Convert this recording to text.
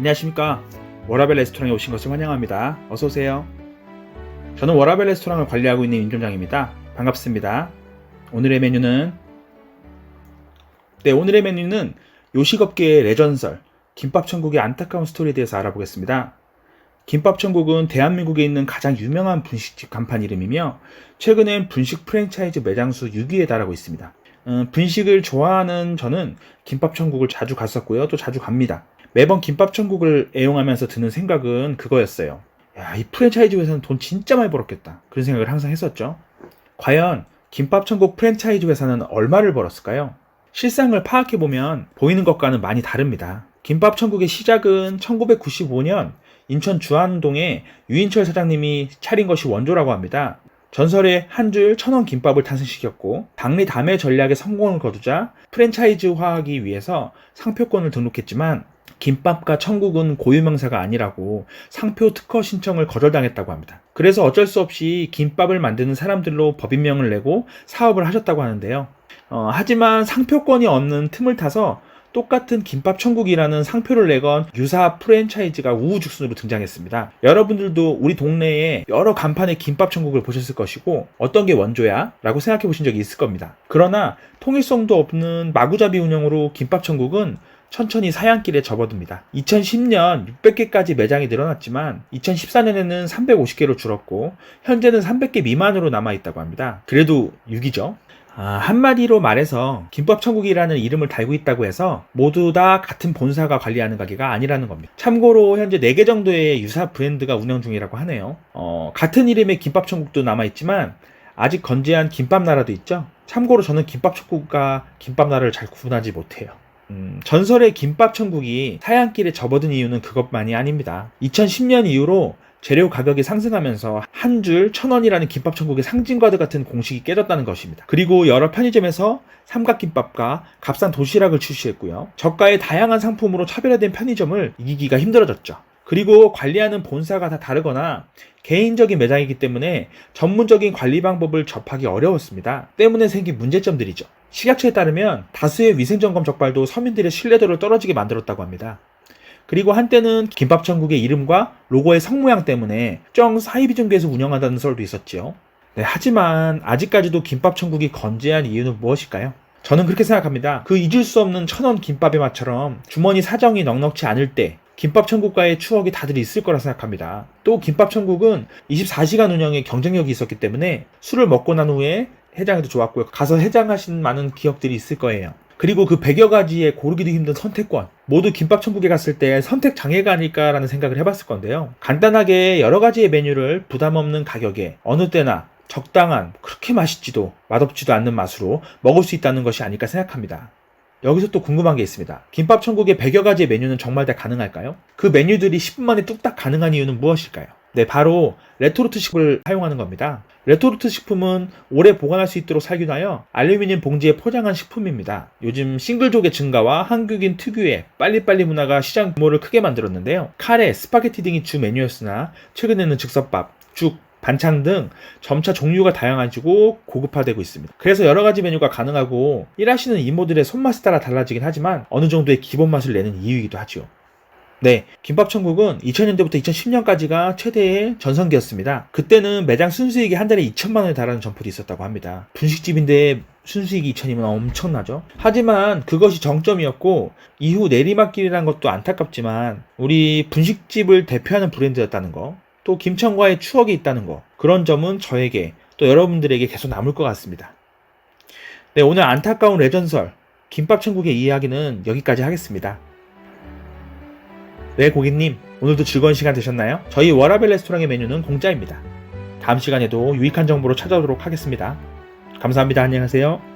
안녕하십니까. 워라벨 레스토랑에 오신 것을 환영합니다. 어서오세요. 저는 워라벨 레스토랑을 관리하고 있는 임점장입니다. 반갑습니다. 오늘의 메뉴는 요식업계의 레전설 김밥천국의 안타까운 스토리에 대해서 알아보겠습니다. 김밥천국은 대한민국에 있는 가장 유명한 분식집 간판 이름이며 최근엔 분식 프랜차이즈 매장 수 6위에 달하고 있습니다. 분식을 좋아하는 저는 김밥천국을 자주 갔었고요. 또 자주 갑니다. 매번 김밥천국을 애용하면서 드는 생각은 그거였어요. 야, 이 프랜차이즈 회사는 돈 진짜 많이 벌었겠다. 그런 생각을 항상 했었죠. 과연 김밥천국 프랜차이즈 회사는 얼마를 벌었을까요? 실상을 파악해보면 보이는 것과는 많이 다릅니다. 김밥천국의 시작은 1995년 인천 주안동에 유인철 사장님이 차린 것이 원조라고 합니다. 전설의 한 줄 1,000원 김밥을 탄생시켰고 당리 담회 전략에 성공을 거두자 프랜차이즈화하기 위해서 상표권을 등록했지만 김밥과 천국은 고유명사가 아니라고 상표 특허 신청을 거절당했다고 합니다. 그래서 어쩔 수 없이 김밥을 만드는 사람들로 법인명을 내고 사업을 하셨다고 하는데요. 하지만 상표권이 없는 틈을 타서 똑같은 김밥천국이라는 상표를 내건 유사 프랜차이즈가 우후죽순으로 등장했습니다. 여러분들도 우리 동네에 여러 간판의 김밥천국을 보셨을 것이고 어떤 게 원조야? 라고 생각해 보신 적이 있을 겁니다. 그러나 통일성도 없는 마구잡이 운영으로 김밥천국은 천천히 사양길에 접어듭니다. 2010년 600개까지 매장이 늘어났지만 2014년에는 350개로 줄었고 현재는 300개 미만으로 남아있다고 합니다. 그래도 6이죠. 한마디로 말해서 김밥천국이라는 이름을 달고 있다고 해서 모두 다 같은 본사가 관리하는 가게가 아니라는 겁니다. 참고로 현재 4개 정도의 유사 브랜드가 운영 중이라고 하네요. 같은 이름의 김밥천국도 남아있지만 아직 건재한 김밥나라도 있죠. 참고로 저는 김밥천국과 김밥나라를 잘 구분하지 못해요. 전설의 김밥천국이 사양길에 접어든 이유는 그것만이 아닙니다. 2010년 이후로 재료 가격이 상승하면서 한 줄 1,000원이라는 김밥천국의 상징과도 같은 공식이 깨졌다는 것입니다. 그리고 여러 편의점에서 삼각김밥과 값싼 도시락을 출시했고요. 저가의 다양한 상품으로 차별화된 편의점을 이기기가 힘들어졌죠. 그리고 관리하는 본사가 다 다르거나 개인적인 매장이기 때문에 전문적인 관리 방법을 접하기 어려웠습니다. 때문에 생긴 문제점들이죠. 식약처에 따르면 다수의 위생점검 적발도 서민들의 신뢰도를 떨어지게 만들었다고 합니다. 그리고 한때는 김밥천국의 이름과 로고의 성모양 때문에 사이비종교에서 운영한다는 썰도 있었지요. 하지만 아직까지도 김밥천국이 건재한 이유는 무엇일까요? 저는 그렇게 생각합니다. 그 잊을 수 없는 1,000원 김밥의 맛처럼 주머니 사정이 넉넉치 않을 때 김밥천국과의 추억이 다들 있을 거라 생각합니다. 또 김밥천국은 24시간 운영에 경쟁력이 있었기 때문에 술을 먹고 난 후에 해장해도 좋았고요. 가서 해장하신 많은 기억들이 있을 거예요. 그리고 그 100여 가지의 고르기도 힘든 선택권, 모두 김밥천국에 갔을 때 선택 장애가 아닐까라는 생각을 해봤을 건데요. 간단하게 여러 가지의 메뉴를 부담 없는 가격에 어느 때나 적당한, 그렇게 맛있지도 맛없지도 않는 맛으로 먹을 수 있다는 것이 아닐까 생각합니다. 여기서 또 궁금한 게 있습니다. 김밥천국의 100여 가지의 메뉴는 정말 다 가능할까요? 그 메뉴들이 10분 만에 뚝딱 가능한 이유는 무엇일까요? 바로 레토르트 식품을 사용하는 겁니다. 레토르트 식품은 오래 보관할 수 있도록 살균하여 알루미늄 봉지에 포장한 식품입니다. 요즘 싱글족의 증가와 한국인 특유의 빨리빨리 문화가 시장 규모를 크게 만들었는데요. 카레, 스파게티 등이 주 메뉴였으나 최근에는 즉석밥, 죽, 반찬 등 점차 종류가 다양해지고 고급화되고 있습니다. 그래서 여러 가지 메뉴가 가능하고 일하시는 이모들의 손맛에 따라 달라지긴 하지만 어느 정도의 기본 맛을 내는 이유이기도 하죠. 김밥천국은 2000년대부터 2010년까지가 최대의 전성기였습니다. 그때는 매장 순수익이 한 달에 2천만 원에 달하는 점포도 있었다고 합니다. 분식집인데 순수익이 2천이면 엄청나죠. 하지만 그것이 정점이었고 이후 내리막길이라는 것도 안타깝지만 우리 분식집을 대표하는 브랜드였다는 거, 또 김천과의 추억이 있다는 거, 그런 점은 저에게 또 여러분들에게 계속 남을 것 같습니다. 오늘 안타까운 레전설 김밥천국의 이야기는 여기까지 하겠습니다. 고객님, 오늘도 즐거운 시간 되셨나요? 저희 워라벨 레스토랑의 메뉴는 공짜입니다. 다음 시간에도 유익한 정보로 찾아오도록 하겠습니다. 감사합니다. 안녕하세요.